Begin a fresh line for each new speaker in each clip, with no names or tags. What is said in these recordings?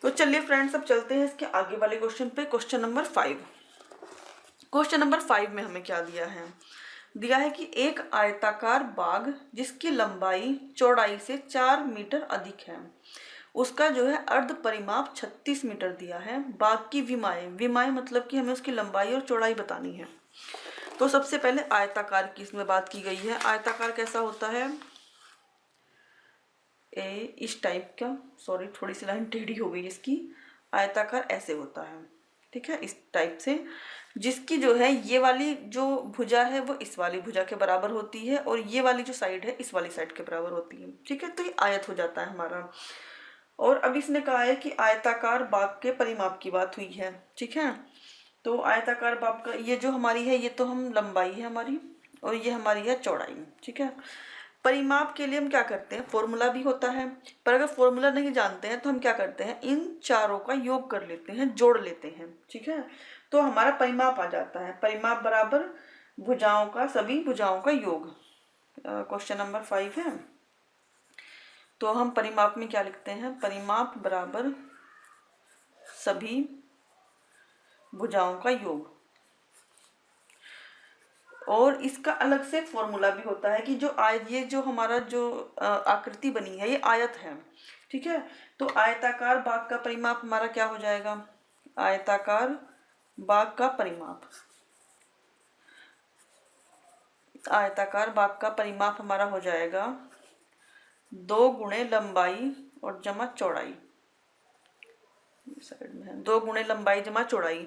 तो चलिए फ्रेंड्स, अब चलते हैं इसके आगे वाले क्वेश्चन पे। Question number 5। क्वेश्चन नंबर 5 में हमें क्या दिया है? दिया है कि एक आयताकार बाग जिसकी लंबाई चौड़ाई से 4 मीटर अधिक है, उसका जो है अर्ध परिमाप 36 मीटर दिया है। बाग की विमाएं मतलब कि हमें उसकी लंबाई और चौड़ाई बतानी है। तो सबसे पहले आयताकार की इसमें बात की गई है। आयताकार कैसा होता है? इस टाइप का, सॉरी थोड़ी सी लाइन टेढ़ी हो गई इसकी। आयताकार ऐसे होता है, ठीक है, इस टाइप से, जिसकी जो है ये वाली जो भुजा है वो इस वाली भुजा के बराबर होती है और ये वाली जो साइड है इस वाली साइड के बराबर होती है, ठीक है। तो ये आयत हो जाता है हमारा। और अब इसने कहा है कि आयताकार बाग के परिमाप की बात हुई है, ठीक है। तो आयताकार बाग का ये जो हमारी है, ये तो हम लंबाई है हमारी और ये हमारी है चौड़ाई, ठीक है। परिमाप के लिए हम क्या करते हैं, फॉर्मूला भी होता है, पर अगर फॉर्मूला नहीं जानते हैं तो हम क्या करते हैं, इन चारों का योग कर लेते हैं, जोड़ लेते हैं, ठीक है। तो हमारा परिमाप आ जाता है। परिमाप बराबर भुजाओं का, सभी भुजाओं का योग। क्वेश्चन नंबर 5 है। तो हम परिमाप में क्या लिखते हैं? परिमाप बराबर सभी भुजाओं का योग। और इसका अलग से फॉर्मूला भी होता है कि जो ये जो हमारा जो आकृति बनी है ये आयत है, ठीक है। तो आयताकार बाग का परिमाप हमारा क्या हो जाएगा? आयताकार बाग का परिमाप, आयताकार बाग का परिमाप हमारा हो जाएगा 2 गुणे लंबाई और जमा चौड़ाई। साइड में है 2 गुणे लंबाई जमा चौड़ाई।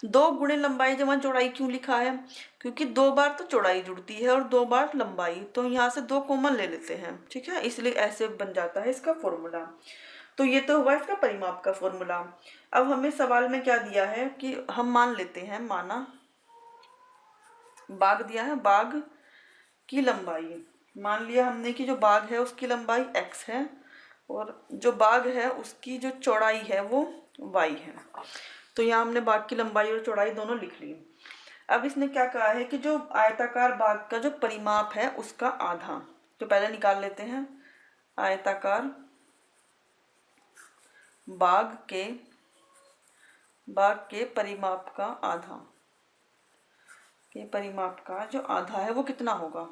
2 गुणे लंबाई जमा चौड़ाई क्यों लिखा है? क्योंकि 2 बार तो चौड़ाई जुड़ती है और 2 बार लंबाई, तो यहाँ से 2 कॉमन ले लेते हैं, ठीक है, इसलिए ऐसे बन जाता है इसका फॉर्मूला। तो ये तो हुआ इसका परिमाप का फॉर्मूला। अब हमें सवाल में क्या दिया है कि हम मान लेते हैं, माना बाग दिया है, बाग की लंबाई मान लिया हमने कि जो बाग है उसकी लंबाई x है और जो बाग है उसकी जो चौड़ाई है वो y है। तो यहाँ हमने बाग की लंबाई और चौड़ाई दोनों लिख ली। अब इसने क्या कहा है कि जो आयताकार बाग का जो परिमाप है उसका आधा, तो पहले निकाल लेते हैं। आयताकार बाग के परिमाप का आधा, के परिमाप का जो आधा है वो कितना होगा?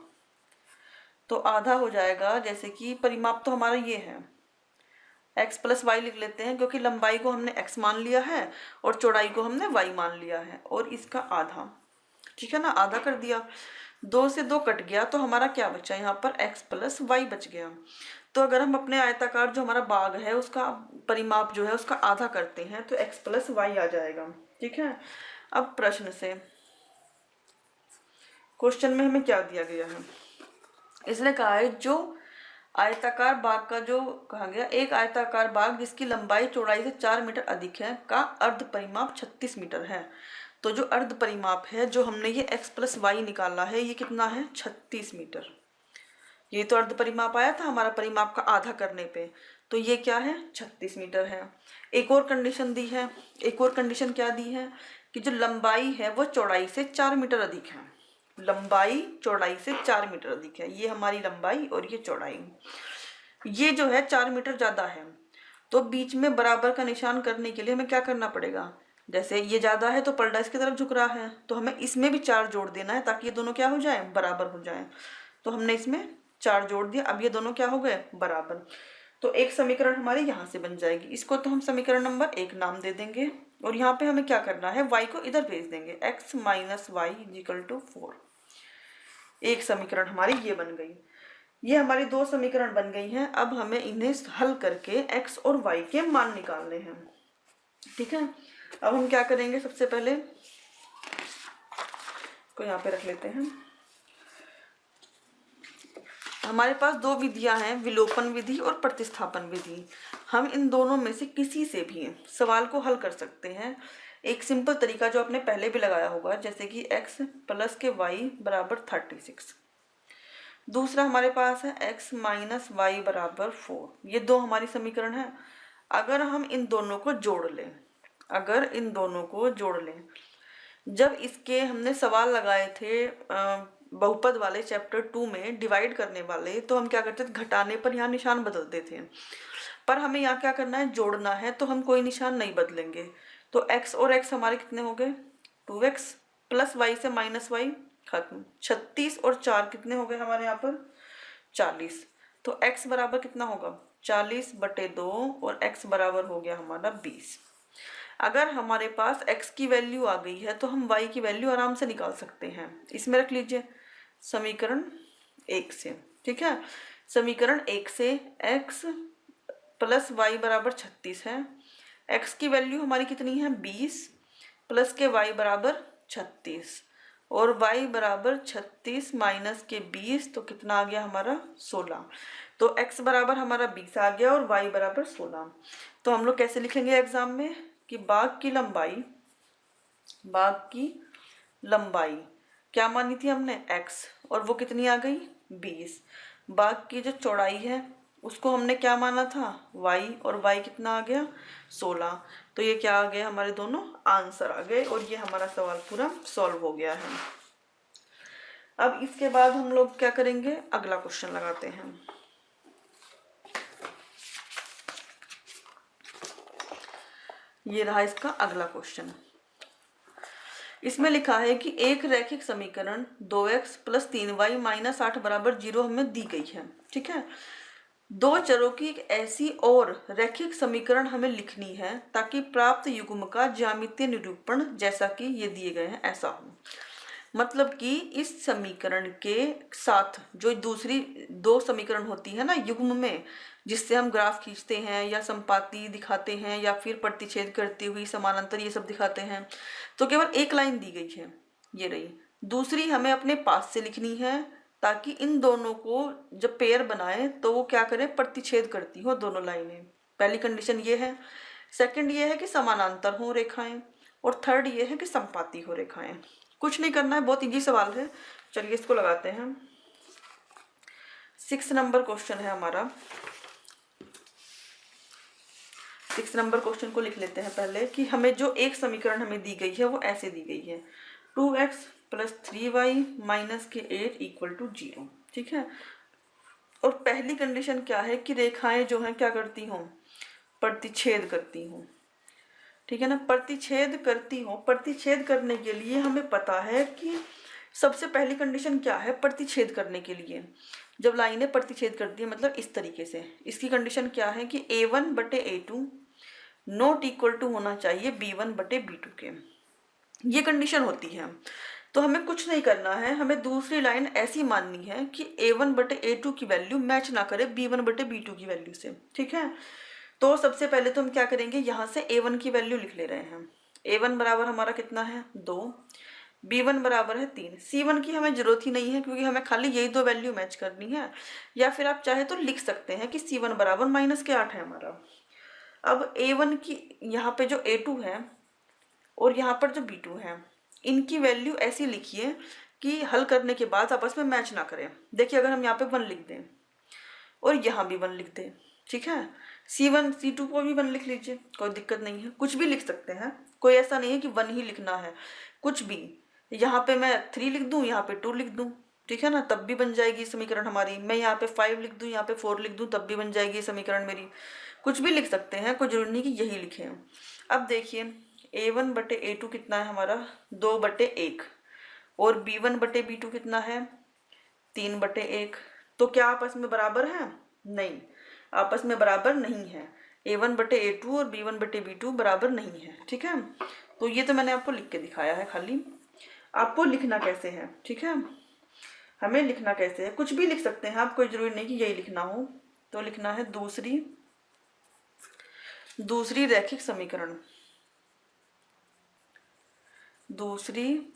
तो आधा हो जाएगा, जैसे कि परिमाप तो हमारा ये है, x प्लस वाई लिख लेते हैं क्योंकि लंबाई को हमने x मान लिया है और चौड़ाई को हमने y मान लिया है, और इसका आधा, ठीक है ना, आधा कर दिया। 2 से 2 कट गया तो हमारा क्या बचा? यहाँ पर x प्लस वाई बच गया। तो अगर हम अपने आयताकार जो हमारा बाग है उसका परिमाप जो है उसका आधा करते हैं तो x प्लस वाई आ जाएगा, ठीक है। अब प्रश्न से, क्वेश्चन में हमें क्या दिया गया है? इसने कहा है जो आयताकार बाग का जो कहा गया, एक आयताकार बाग जिसकी लंबाई चौड़ाई से 4 मीटर अधिक है का अर्ध परिमाप 36 मीटर है। तो जो अर्ध परिमाप है, जो हमने ये x प्लस वाई निकाला है, ये कितना है? 36 मीटर। ये तो अर्ध परिमाप आया था हमारा परिमाप का आधा करने पे, तो ये क्या है? 36 मीटर है। एक और कंडीशन दी है। एक और कंडीशन क्या दी है कि जो लंबाई है वो चौड़ाई से 4 मीटर अधिक है। लंबाई चौड़ाई से 4 मीटर अधिक है, ये हमारी लंबाई और ये चौड़ाई, ये जो है 4 मीटर ज्यादा है। तो बीच में बराबर का निशान करने के लिए हमें क्या करना पड़ेगा? जैसे ये ज्यादा है तो पलड़ा इसकी तरफ झुक रहा है, तो हमें इसमें भी 4 जोड़ देना है ताकि ये दोनों क्या हो जाए? बराबर हो जाए। तो हमने इसमें 4 जोड़ दिया, अब ये दोनों क्या हो गए? बराबर। तो एक समीकरण हमारी यहाँ से बन जाएगी। इसको तो हम समीकरण नंबर 1 नाम दे देंगे और यहाँ पे हमें क्या करना है? y को इधर भेज देंगे, x minus Y is equal to 4। एक समीकरण हमारी ये बन गई। ये हमारी 2 समीकरण बन गई हैं। अब हमें इन्हें हल करके x और y के मान निकालने हैं, ठीक है। अब हम क्या करेंगे? सबसे पहले इसको यहाँ पे रख लेते हैं। हमारे पास 2 विधियां हैं, विलोपन विधि और प्रतिस्थापन विधि। हम इन दोनों में से किसी से भी सवाल को हल कर सकते हैं। एक सिंपल तरीका जो आपने पहले भी लगाया होगा, जैसे कि x प्लस के y बराबर 36। दूसरा हमारे पास है x माइनस वाई बराबर 4। ये 2 हमारी समीकरण है। अगर हम इन दोनों को जोड़ लें, अगर इन दोनों को जोड़ लें, जब इसके हमने सवाल लगाए थे बहुपद वाले चैप्टर 2 में डिवाइड करने वाले, तो हम क्या करते थे? घटाने पर यहाँ निशान बदलते थे। पर हमें यहाँ क्या करना है, जोड़ना है, तो हम कोई निशान नहीं बदलेंगे। तो x और x हमारे कितने हो गए, 2x प्लस वाई से माइनस वाई खत्म। 36 और 4 कितने हो गए हमारे यहाँ पर, 40। तो x बराबर कितना होगा, 40/2 और x बराबर हो गया हमारा 20। अगर हमारे पास x की वैल्यू आ गई है तो हम y की वैल्यू आराम से निकाल सकते हैं। इसमें रख लीजिए समीकरण 1 से, ठीक है। समीकरण 1 से x प्लस वाई बराबर 36 है। x की वैल्यू हमारी कितनी है, 20 प्लस के y बराबर 36 और y बराबर 36 माइनस के 20, तो कितना आ गया हमारा 16। तो x बराबर हमारा 20 आ गया और y बराबर 16। तो हम लोग कैसे लिखेंगे एग्जाम में कि बाग की लंबाई क्या मानी थी हमने, x, और वो कितनी आ गई 20। बाग की जो चौड़ाई है उसको हमने क्या माना था, y, और y कितना आ गया 16। तो ये क्या आ गया, हमारे दोनों आंसर आ गए और ये हमारा सवाल पूरा सॉल्व हो गया है। अब इसके बाद हम लोग क्या करेंगे, अगला क्वेश्चन लगाते हैं। ये रहा इसका अगला क्वेश्चन। इसमें लिखा है कि एक रैखिक समीकरण 2x प्लस 3y माइनस 8 बराबर 0 हमें दी गई है, ठीक है। दो चरों की एक ऐसी और रैखिक समीकरण हमें लिखनी है ताकि प्राप्त युग्म का ज्यामितीय निरूपण जैसा कि ये दिए गए हैं ऐसा हो। मतलब कि इस समीकरण के साथ जो दूसरी दो समीकरण होती है ना युग्म में, जिससे हम ग्राफ खींचते हैं या संपाती दिखाते हैं या फिर प्रतिच्छेद करती हुई समानांतर ये सब दिखाते हैं, तो केवल एक लाइन दी गई है, ये रही। दूसरी हमें अपने पास से लिखनी है ताकि इन दोनों को जब पेयर बनाए तो वो क्या करें, प्रतिच्छेद करती हो दोनों लाइनें। पहली कंडीशन ये है। सेकंड ये है कि समानांतर हो रेखाएं, और थर्ड ये है कि संपाती हो रेखाएं। कुछ नहीं करना है, बहुत इजी सवाल है। चलिए इसको लगाते हैं। 6 नंबर क्वेश्चन है हमारा। 6 नंबर क्वेश्चन को लिख लेते हैं पहले कि हमें जो एक समीकरण हमें दी गई है वो ऐसे दी गई है, 2x प्लस 3y माइनस के 8 इक्वल टू 0, ठीक है। और पहली कंडीशन क्या है कि रेखाएं जो हैं क्या करती हों, प्रतिच्छेद करती हों, ठीक है ना। प्रतिच्छेद करती हों, प्रतिच्छेद करने के लिए हमें पता है कि सबसे पहली कंडीशन क्या है, प्रतिच्छेद करने के लिए जब लाइनें प्रतिच्छेद करती है मतलब इस तरीके से, इसकी कंडीशन क्या है कि a1/a2 नॉट इक्वल टू होना चाहिए b1/b2 के, ये कंडीशन होती है। तो हमें कुछ नहीं करना है, हमें दूसरी लाइन ऐसी माननी है कि a1/a2 की वैल्यू मैच ना करे b1/b2 की वैल्यू से, ठीक है। तो सबसे पहले तो हम क्या करेंगे, यहाँ से a1 की वैल्यू लिख ले रहे हैं। a1 बराबर हमारा कितना है 2, b1 बराबर है 3। c1 की हमें जरूरत ही नहीं है क्योंकि हमें खाली यही दो वैल्यू मैच करनी है। या फिर आप चाहे तो लिख सकते हैं कि c1 बराबर -8 है हमारा। अब a1 की यहाँ पे जो a2 है और यहाँ पर जो b2 है, इनकी वैल्यू ऐसी लिखिए कि हल करने के बाद आपस में मैच ना करें। देखिए अगर हम यहाँ पे 1 लिख दें और यहाँ भी 1 लिख दें, ठीक है, c1 c2 को भी 1 लिख लीजिए, कोई दिक्कत नहीं है, कुछ भी लिख सकते हैं, कोई ऐसा नहीं है कि 1 ही लिखना है, कुछ भी। यहाँ पे मैं 3 लिख दूँ, यहाँ पे 2 लिख दूँ, ठीक है ना, तब भी बन जाएगी समीकरण हमारी। मैं यहाँ पे 5 लिख दूँ, यहाँ पे 4 लिख दूँ, तब भी बन जाएगी समीकरण मेरी। कुछ भी लिख सकते हैं, कोई जरूरी नहीं कि यही लिखें। अब देखिए a1/a2 कितना है हमारा 2/1 और b1/b2 कितना है 3/1। तो क्या आपस में बराबर है, नहीं, आपस में बराबर नहीं है। a1/a2 और b1/b2 बराबर नहीं है, ठीक है। तो ये तो मैंने आपको लिख के दिखाया है, खाली आपको लिखना कैसे है, ठीक है, हमें लिखना कैसे है, कुछ भी लिख सकते हैं आप, कोई जरूरी नहीं कि यही लिखना हो। तो लिखना है दूसरी रैखिक समीकरण, दूसरी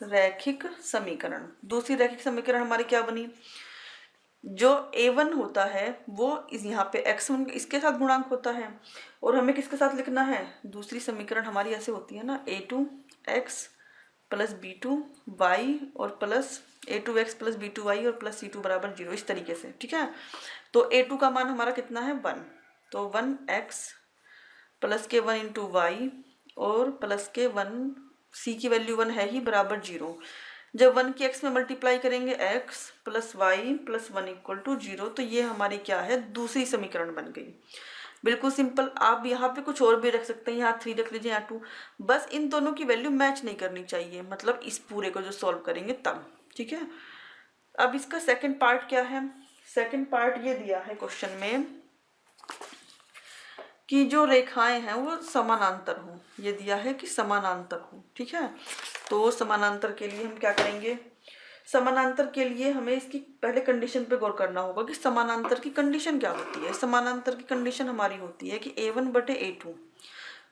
रैखिक समीकरण हमारी क्या बनी, जो a1 होता है वो इस यहाँ पे x1 इसके साथ गुणांक होता है, और हमें किसके साथ लिखना है, दूसरी समीकरण हमारी ऐसे होती है ना, a2x प्लस b2y और प्लस a2x प्लस b2y और प्लस c2 बराबर 0, इस तरीके से, ठीक है। तो a2 का मान हमारा कितना है 1, तो 1x प्लस के 1 इंटू वाई और प्लस के 1 c की वैल्यू 1 है ही बराबर 0। जब 1 की x में मल्टीप्लाई करेंगे x plus Y plus 1 equal to 0, तो ये हमारी क्या है दूसरी समीकरण बन गई। बिल्कुल सिंपल। आप यहाँ पे कुछ और भी रख सकते हैं, यहाँ 3 रख लीजिए, यहाँ 2, बस इन दोनों की वैल्यू मैच नहीं करनी चाहिए, मतलब इस पूरे को जो सॉल्व करेंगे तब, ठीक है। अब इसका सेकंड पार्ट क्या है, सेकंड पार्ट ये दिया है क्वेश्चन में कि जो रेखाएं हैं वो समानांतर हो, ये दिया है कि समानांतर हो, ठीक है। तो समानांतर के लिए हम क्या करेंगे, समानांतर के लिए हमें इसकी पहले कंडीशन पे गौर करना होगा कि समानांतर की कंडीशन क्या होती है। समानांतर की कंडीशन हमारी होती है कि a1/a2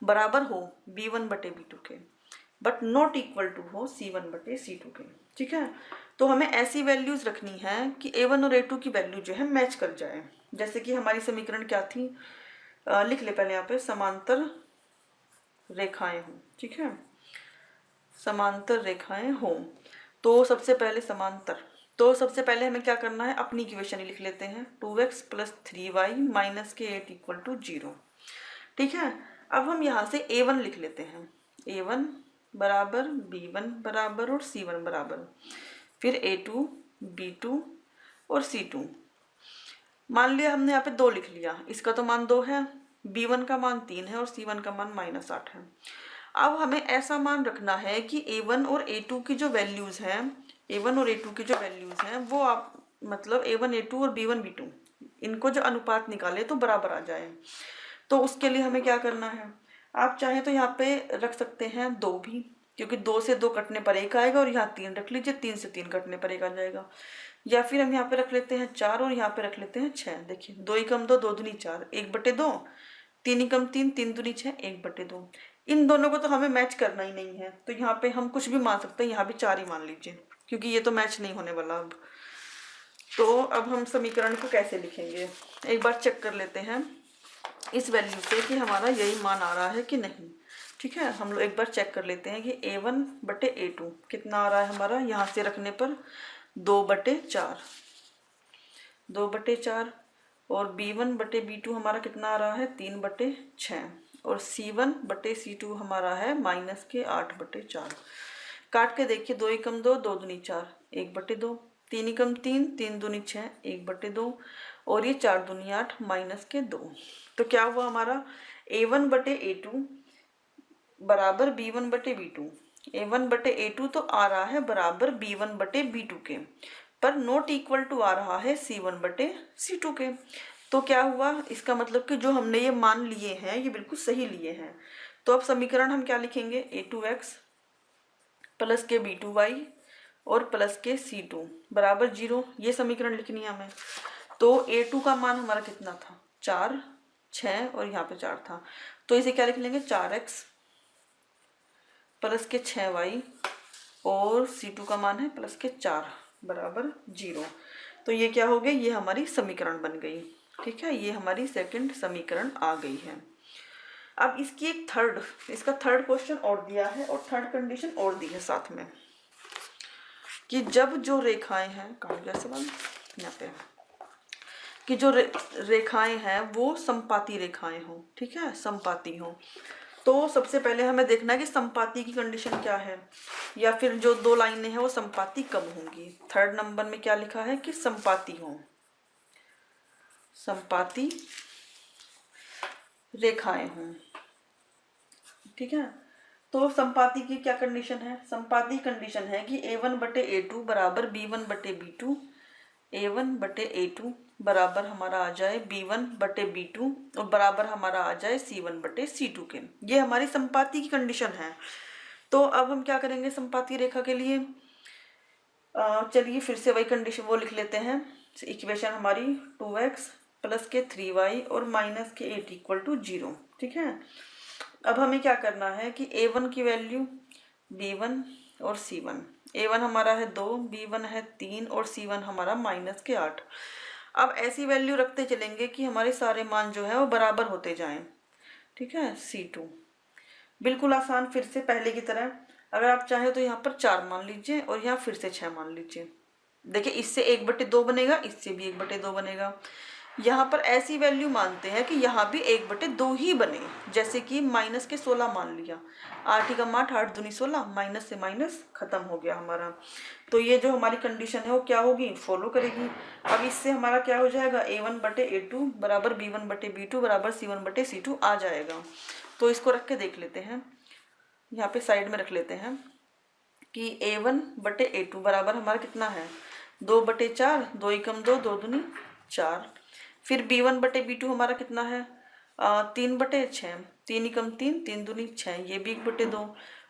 बराबर हो b1/b2 के, बट नॉट इक्वल टू हो c1/c2 के, ठीक है। तो हमें ऐसी वैल्यूज रखनी है कि a1 और a2 की वैल्यू जो है मैच कर जाए। जैसे कि हमारी समीकरण क्या थी, लिख ले पहले यहाँ पे, समांतर रेखाएं हों, ठीक है, समांतर रेखाएं हों। तो सबसे पहले समांतर, तो सबसे पहले हमें क्या करना है, अपनी इक्वेशन ही लिख लेते हैं, 2x + 3y - के 8 = 0, ठीक है। अब हम यहाँ से a1 लिख लेते हैं, a1 बराबर b1 बराबर और c1 बराबर, फिर a2 b2 और c2। मान लिया हमने यहाँ पे 2 लिख लिया, इसका तो मान 2 है, b1 का मान 3 है और c1 का मान -8 है। अब हमें ऐसा मान रखना है कि a1 और a2 की जो वैल्यूज हैं, a1 और a2 की जो वैल्यूज हैं वो आप मतलब a1 a2 और b1 b2 इनको जो अनुपात निकाले तो बराबर आ जाए। तो उसके लिए हमें क्या करना है, आप चाहें तो यहाँ पे रख सकते हैं 2 भी, क्योंकि 2 से 2 कटने पर 1 आएगा, और यहाँ 3 रख लीजिए, 3 से 3 कटने पर 1 आ जाएगा। या फिर हम यहाँ पे रख लेते हैं 4 और यहाँ पे रख लेते हैं 6। देखिए 2 ही कम 2, 2 दूनी 4, 1/2, 3 ही कम 3, 3 दूनी 6, 1/2। इन दोनों को तो हमें मैच करना ही नहीं है, तो यहाँ पे हम कुछ भी मान सकते हैं, यहाँ भी 4 ही मान लीजिए, क्योंकि ये तो मैच नहीं होने वाला अब। तो अब हम समीकरण को कैसे लिखेंगे, एक बार चेक कर लेते हैं इस वैल्यू से कि हमारा यही मान आ रहा है कि नहीं, ठीक है। हम लोग एक बार चेक कर लेते हैं कि a1/a2 कितना आ रहा है हमारा, यहाँ से रखने पर 2/4, 2/4, और b1/b2 हमारा कितना आ रहा है 3/6, और c1/c2 हमारा है -8/4। काट के देखिए, 2 ही कम 2, 2 दूनी 4, 1/2, 3 ही कम 3, 3 दूनी 6, 1/2, और ये 4 दूनी 8, -2। तो क्या हुआ हमारा, a1/a2 बराबर b1/b2, a1/a2 तो आ रहा है बराबर b1/b2 के, पर नॉट इक्वल टू आ रहा है c1/c2 के। तो क्या हुआ, इसका मतलब कि जो हमने ये मान लिए हैं ये बिल्कुल सही लिए हैं। तो अब समीकरण हम क्या लिखेंगे, a2x प्लस के b2y और प्लस के c2 बराबर 0, ये समीकरण लिखनी है हमें। तो a2 का मान हमारा कितना था, 4, 6 और यहाँ पे 4 था, तो इसे क्या लिख लेंगे, 4x प्लस के 6y और c2 का मान है प्लस के 4 बराबर 0। तो ये क्या हो गया, ये हमारी समीकरण बन गई, ठीक है, ये हमारी सेकंड समीकरण आ गई है। अब इसकी एक इसका थर्ड क्वेश्चन और दिया है और थर्ड कंडीशन और दी है साथ में, कि जब जो रेखाएं हैं, कहाँ गया सवाल, यहाँ पे, कि जो रेखाएं हैं वो समपाती रेखाएं हों, ठीक है, समपाती हों। तो सबसे पहले हमें देखना है कि समपाती की कंडीशन क्या है, या फिर जो 2 लाइनें हैं वो समपाती कब होंगी। थर्ड नंबर में क्या लिखा है कि समपाती हों, समपाती रेखाएं हों, ठीक है। तो समपाती की क्या कंडीशन है, समपाती कंडीशन है कि a1/a2 बराबर b1/b2, a1/a2 बराबर हमारा आ जाए b1/b2 और बराबर हमारा आ जाए c1/c2 के। ये हमारी समपाती की कंडीशन है। तो अब हम क्या करेंगे समपाती रेखा के लिए, चलिए फिर से वही कंडीशन वो लिख लेते हैं। इक्वेशन हमारी 2x प्लस के 3y और माइनस के 8 = 0, ठीक है। अब हमें क्या करना है कि a1 की वैल्यू b1 और c1, a1 हमारा है 2, b1 है 3 और c1 हमारा -8। अब ऐसी वैल्यू रखते चलेंगे कि हमारे सारे मान जो है वो बराबर होते जाएं, ठीक है। c2 बिल्कुल आसान, फिर से पहले की तरह, अगर आप चाहें तो यहाँ पर 4 मान लीजिए और यहाँ फिर से 6 मान लीजिए। देखिए इससे 1/2 बनेगा, इससे भी 1/2 बनेगा। यहाँ पर ऐसी वैल्यू मानते हैं कि यहाँ भी 1/2 ही बने, जैसे कि माइनस के 16 मान लिया, 8 एकम 8, 8 दूनी 16, माइनस से माइनस खत्म हो गया हमारा। तो ये जो हमारी कंडीशन है वो क्या होगी, फॉलो करेगी। अब इससे हमारा क्या हो जाएगा, A1/A2 बराबर B1/B2 बराबर C1/C2 आ जाएगा। तो इसको रख के देख लेते हैं, यहाँ पे साइड में रख लेते हैं कि A1/A2 बराबर हमारा कितना है, 2/4, 2 एकम 2, 2 दूनी 4। फिर B1/B2 हमारा कितना है, 3/6, 3 एकम 3, 3 दूनी 6, ये भी 1/2।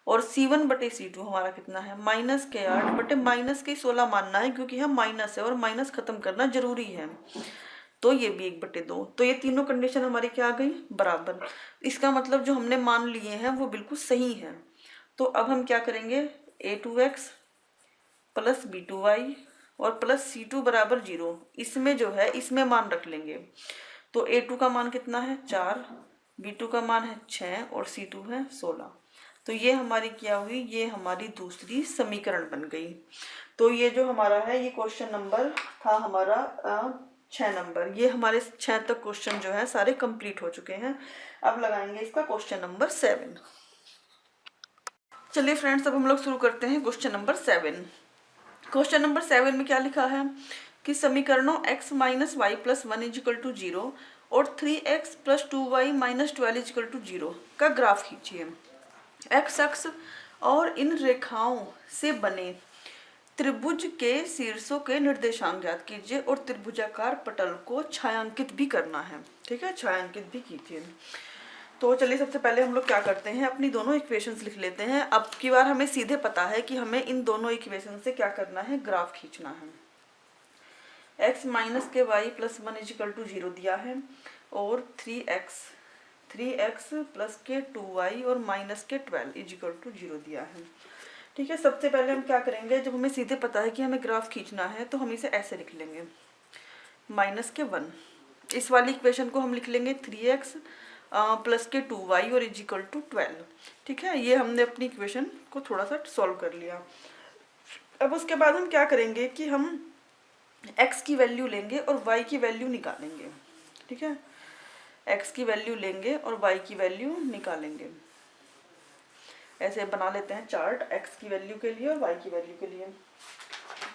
और C1/C2 हमारा कितना है, -8 बटे -16 मानना है, क्योंकि हम माइनस है और माइनस खत्म करना जरूरी है। तो ये भी 1/2। तो ये तीनों कंडीशन हमारी क्या आ गई, बराबर। इसका मतलब जो हमने मान लिए हैं वो बिल्कुल सही है। तो अब हम क्या करेंगे, A2x प्लस B2y और प्लस C2 बराबर 0, इसमें जो है इसमें मान रख लेंगे। तो A2 का मान कितना है, 4, B2 का मान है 6 और C2 है 16। तो ये हमारी क्या हुई, ये हमारी दूसरी समीकरण बन गई। तो ये जो हमारा है, ये क्वेश्चन नंबर था हमारा 6 नंबर। ये हमारे 6 तक क्वेश्चन जो है सारे कंप्लीट हो चुके हैं। अब लगाएंगे इसका क्वेश्चन नंबर 7। चलिए फ्रेंड्स, अब हम लोग शुरू करते हैं क्वेश्चन नंबर 7। क्वेश्चन नंबर 7 में क्या लिखा है कि समीकरणों x minus Y plus 1 is equal to 0 और 3x plus 2y minus 12 is equal to 0 का ग्राफ खींचिए। x अक्ष और इन रेखाओं से बने त्रिभुज के शीर्षों के निर्देशांक ज्ञात कीजिए और त्रिभुजाकार पटल को छायांकित भी करना है। ठीक है, छायांकित भी कीजिए। तो चलिए सबसे पहले हम लोग क्या करते हैं, अपनी दोनों इक्वेशंस लिख लेते हैं। अब की बार हमें सीधे पता है कि हमें इन दोनों इक्वेशन से क्या करना है, ग्राफ खींचना है। x माइनस के वाई प्लस 1 इजिकल टू 0 दिया है और 3x प्लस के 2y और माइनस के 12 इजिकल टू 0 दिया है। ठीक है, सबसे पहले हम क्या करेंगे, जब हमें सीधे पता है कि हमें ग्राफ खींचना है तो हम इसे ऐसे लिख लेंगे, माइनस के 1, इस वाली इक्वेशन को हम लिख लेंगे 3x प्लस के 2y और इजिकल टू 12। ठीक है, ये हमने अपनी इक्वेशन को थोड़ा सा सॉल्व कर लिया। अब उसके बाद हम क्या करेंगे कि हम x की वैल्यू लेंगे और y की वैल्यू निकालेंगे। ठीक है, x की वैल्यू लेंगे और y की वैल्यू निकालेंगे। ऐसे बना लेते हैं चार्ट, x की वैल्यू के लिए और y की वैल्यू के लिए।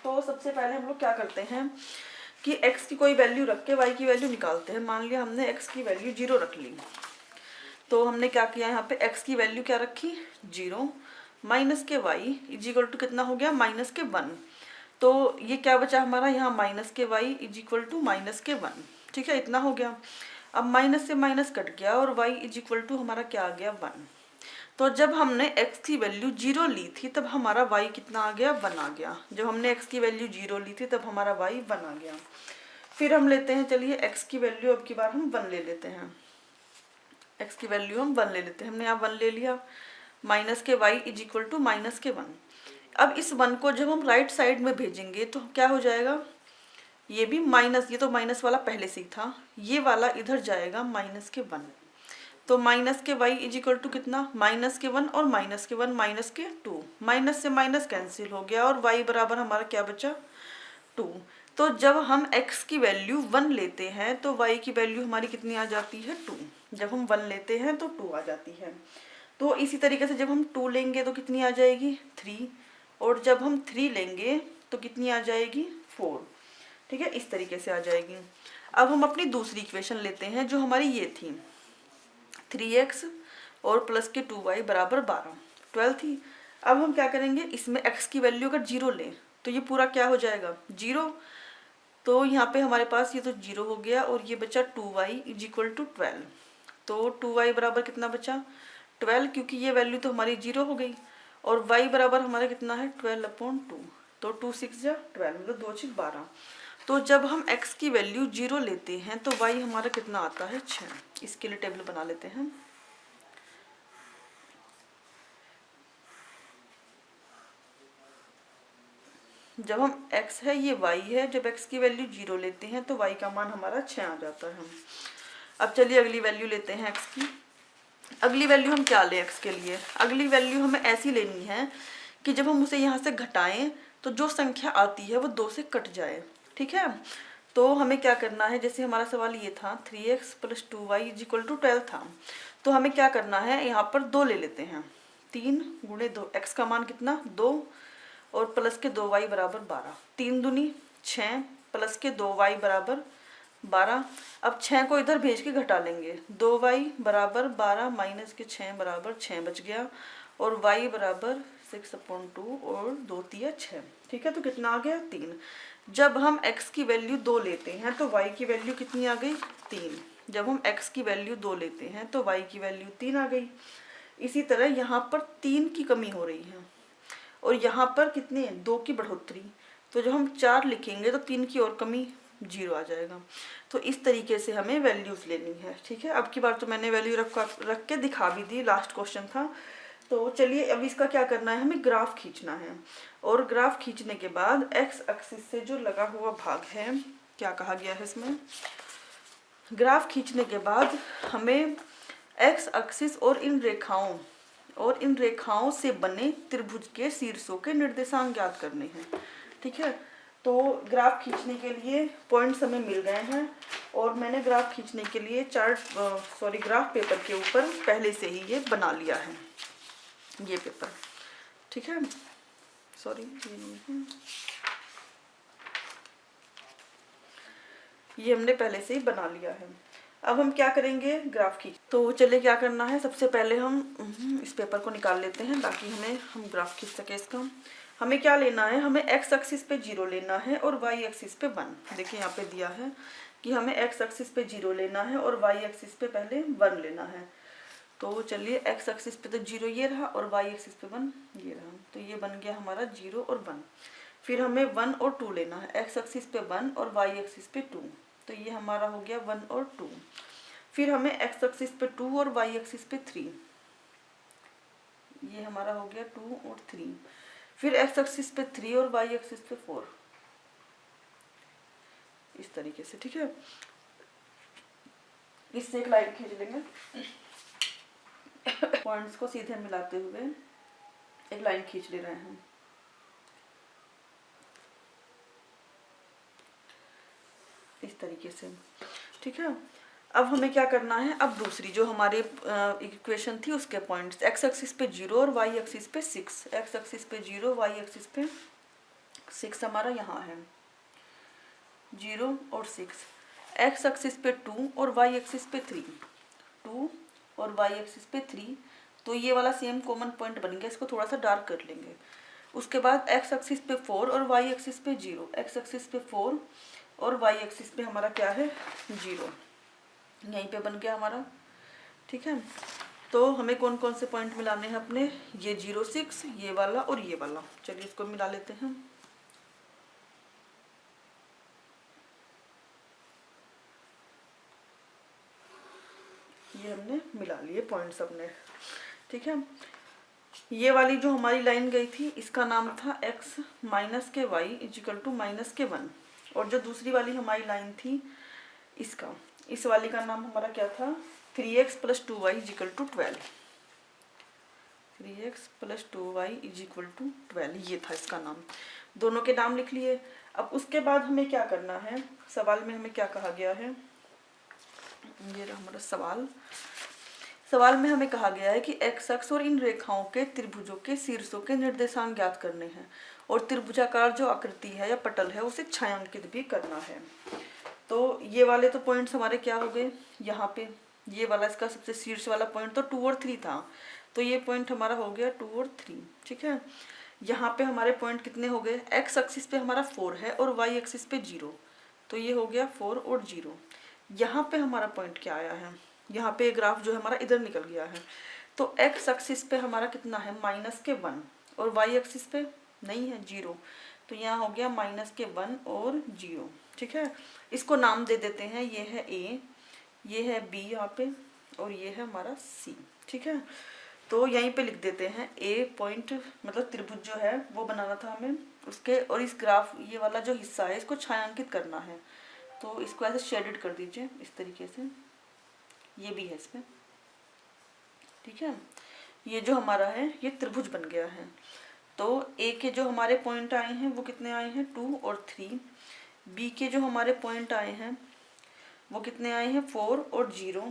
तो सबसे पहले हम लोग क्या करते हैं कि x की कोई वैल्यू रख के y की वैल्यू निकालते हैं। मान लिया हमने x की वैल्यू 0 रख ली, तो हमने क्या किया, यहाँ पे x की वैल्यू क्या रखी, 0, minus K y is equal to कितना हो गया, माइनस के 1। तो ये क्या बचा हमारा, यहाँ minus K y is equal to minus K 1। ठीक है, इतना हो गया। अब माइनस से माइनस कट गया और y इजिकल टू हमारा क्या आ गया, 1। तो जब हमने x की वैल्यू 0 ली थी तब हमारा y कितना आ गया, 1 आ गया। जब हमने x की वैल्यू 0 ली थी तब हमारा y 1 आ गया। फिर हम लेते हैं, चलिए x की वैल्यू अब की बार हम 1 ले लेते हैं। x की वैल्यू हम 1 ले लेते हैं, हमने यहाँ 1 ले लिया, minus K y is equal to minus K 1। अब इस 1 को जब हम राइट साइड में भेजेंगे तो क्या हो जाएगा, ये भी माइनस, ये तो माइनस वाला पहले से ही था, ये वाला इधर जाएगा माइनस के 1। तो minus K y is equal to कितना, माइनस के 1 और माइनस के 1 माइनस के 2, माइनस से माइनस कैंसिल हो गया और y बराबर हमारा क्या बचा, 2। तो जब हम x की वैल्यू 1 लेते हैं तो y की वैल्यू हमारी कितनी आ जाती है, 2। जब हम 1 लेते हैं तो 2 आ जाती है। तो इसी तरीके से जब हम 2 लेंगे तो कितनी आ जाएगी, 3, और जब हम 3 लेंगे तो कितनी आ जाएगी, 4। ठीक है, इस तरीके से आ जाएगी। अब हम अपनी दूसरी इक्वेशन लेते हैं जो हमारी ये थी, 3x और प्लस के 2y बराबर 12 थी। अब हम क्या करेंगे, इसमें x की वैल्यू अगर 0 लें तो ये पूरा क्या हो जाएगा, 0। तो यहाँ पे हमारे पास ये तो 0 हो गया और ये बचा 2y इज इक्वल टू 12। तो 2y बराबर कितना बचा, 12, क्योंकि ये वैल्यू तो हमारी 0 हो गई। और y बराबर हमारा कितना है, 12/2। तो 2 6 जा 12, मतलब 2 6 12। तो जब हम x की वैल्यू 0 लेते हैं तो y हमारा कितना आता है, 6। इसके लिए टेबल बना लेते हैं। जब हम x है, ये y है, जब x की वैल्यू 0 लेते हैं तो y का मान हमारा 6 आ जाता है। अब चलिए अगली वैल्यू लेते हैं x की। अगली वैल्यू हम क्या लें x के लिए, अगली वैल्यू हमें ऐसी लेनी है कि जब हम उसे यहाँ से घटाएं तो जो संख्या आती है वो 2 से कट जाए। ठीक है, तो हमें क्या करना है, जैसे हमारा सवाल ये था 3x + 2y = 12 था, तो हमें क्या करना है, यहाँ पर 2 ले लेते हैं। 3 × 2, x का मान कितना 2 और प्लस के 2y = 12, 3 दूनी 6 प्लस के 2y = 12। अब 6 को इधर भेज के घटा लेंगे, 2y = 12 माइनस के 6 = 6 बच गया, और y = 6/2 और 2 × 6, ठीक है। तो कितना आ गया 3। जब हम x की वैल्यू 2 लेते हैं तो y की वैल्यू कितनी आ गई 3। जब हम x की वैल्यू 2 लेते हैं तो y की वैल्यू 3 आ गई। इसी तरह यहाँ पर 3 की कमी हो रही है और यहाँ पर कितने 2 की बढ़ोतरी, तो जब हम 4 लिखेंगे तो 3 की और कमी 0 आ जाएगा। तो इस तरीके से हमें वैल्यूज लेनी है, ठीक है। अब की बार तो मैंने वैल्यू रख के दिखा भी दी, लास्ट क्वेश्चन था। तो चलिए अब इसका क्या करना है, हमें ग्राफ खींचना है, और ग्राफ खींचने के बाद x एक्सिस से जो लगा हुआ भाग है, क्या कहा गया है इसमें, ग्राफ खींचने के बाद हमें x एक्सिस और इन रेखाओं से बने त्रिभुज के शीर्षों के निर्देशांक ज्ञात करने हैं, ठीक है। तो ग्राफ खींचने के लिए पॉइंट्स हमें मिल गए हैं, और मैंने ग्राफ खींचने के लिए ग्राफ पेपर के ऊपर पहले से ही ये बना लिया है, ये पेपर, ठीक है। ये हमने पहले से ही बना लिया है। अब हम क्या करेंगे, ग्राफ खींच। तो चलिए क्या करना है, सबसे पहले हम इस पेपर को निकाल लेते हैं ताकि हम ग्राफ खींच सके इसका। हमें क्या लेना है, हमें x एक्सिस पे 0 लेना है और y एक्सिस पे 1। देखिए यहाँ पे दिया है कि हमें x एक्सिस पे 0 लेना है और y एक्सिस पे पहले 1 लेना है। तो चलिए x एक्सिस पे तो 0 ये रहा और y एक्सिस पे 1 ये रहा, तो ये बन गया हमारा 0 और 1। फिर हमें 1 और 2 लेना है, x एक्सिस पे 1 और y एक्सिस पे 2, तो ये हमारा हो गया 1 और 2। फिर हमें x एक्सिस पे 2 और y एक्सिस पे 3, ये हमारा हो गया 2 और 3। फिर x एक्सिस पे 3 और y एक्सिस पे 4, इस तरीके से, ठीक है। इससे एक लाइन खींच लेंगे, पॉइंट्स को सीधे मिलाते हुए एक लाइन खींच ले रहे हैं। इस तरीके से, ठीक है। अब हमें क्या करना है, अब दूसरी जो हमारे इक्वेशन थी उसके पॉइंट्स, x एक्सिस पे 0 और y एक्सिस पे 6, x एक्सिस पे 0 y एक्सिस पे 6 हमारा यहाँ है 0 और 6, x एक्सिस पे 2 और y एक्सिस पे 3, 2 और y एक्सिस पे 3, तो ये वाला सेम कॉमन पॉइंट बन गया, इसको थोड़ा सा डार्क कर लेंगे। उसके बाद x एक्सिस पे 4 और y एक्सिस पे 0, x एक्सिस पे 4 और y एक्सिस पे हमारा क्या है 0, यहीं पे बन गया हमारा, ठीक है। तो हमें कौन कौन से पॉइंट मिलाने हैं अपने, ये 0 6, ये वाला और ये वाला। चलिए इसको मिला लेते हैं। ये हमने मिला लिए पॉइंट्स अपने, ठीक है। ये वाली जो हमारी लाइन गई थी इसका नाम था x माइनस के y = -1, और जो दूसरी वाली हमारी लाइन थी इस वाली का नाम हमारा क्या था 3x + 2y = 12, 3x + 2y = 12, ये था इसका नाम। दोनों के नाम लिख लिए। अब उसके बाद हमें क्या करना है, सवाल में हमें क्या कहा गया है, ये रहा हमारा सवाल में हमें कहा गया है कि x अक्ष और इन रेखाओं के त्रिभुजों के शीर्षों के निर्देशांक ज्ञात करने हैं, और त्रिभुजाकार जो आकृति है या पटल है उसे छायांकित भी करना है। तो ये वाले तो पॉइंट्स हमारे क्या हो गए, यहाँ पे ये वाला इसका सबसे शीर्ष वाला पॉइंट तो 2 और 3 था, तो ये पॉइंट हमारा हो गया 2 और 3, ठीक है। यहाँ पे हमारे पॉइंट कितने हो गए, x एक्सिस पे हमारा 4 है और y एक्सिस पे 0, तो ये हो गया 4 और 0। यहाँ पे हमारा पॉइंट क्या आया है, यहाँ पे ग्राफ जो है हमारा इधर निकल गया है, तो x एक्सिस पे हमारा कितना है -1 और y एक्सिस पे नहीं है 0, तो यहाँ हो गया -1 और 0, ठीक है। इसको नाम दे देते हैं, ये है a, ये है b यहाँ पे, और ये है हमारा c, ठीक है। तो यहीं पे लिख देते हैं a पॉइंट, मतलब त्रिभुज जो है वो बनाना था हमें उसके, और इस ग्राफ ये वाला जो हिस्सा है इसको छायांकित करना है, तो इसको ऐसे शेडेड कर दीजिए इस तरीके से, ये भी है इसमें, ठीक है। ये जो हमारा है ये त्रिभुज बन गया है। तो ए के जो हमारे पॉइंट आए हैं वो कितने आए हैं 2 और 3, बी के जो हमारे पॉइंट आए हैं वो कितने आए हैं 4 और 0,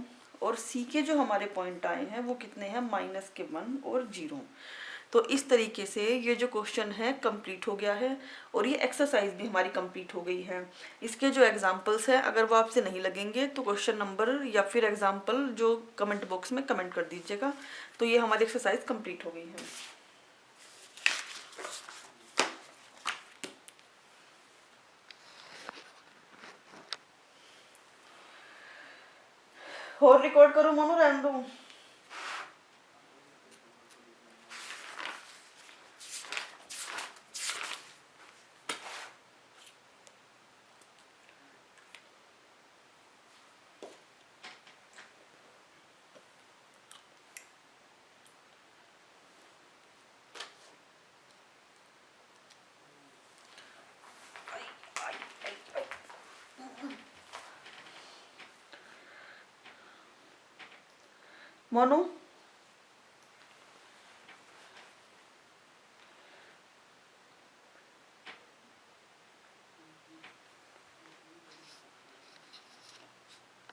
और सी के जो हमारे पॉइंट आए हैं वो कितने हैं -1 और 0। तो इस तरीके से ये जो क्वेश्चन है कंप्लीट हो गया है और ये एक्सरसाइज भी हमारी कंप्लीट हो गई है। इसके जो एग्जांपल्स हैं अगर वो आपसे नहीं लगेंगे तो क्वेश्चन नंबर या फिर एग्जांपल जो कमेंट बॉक्स में कमेंट कर दीजिएगा। तो ये हमारी एक्सरसाइज कंप्लीट हो गई है। और रिकॉर्ड करो मोनू, रहने दो। मोनू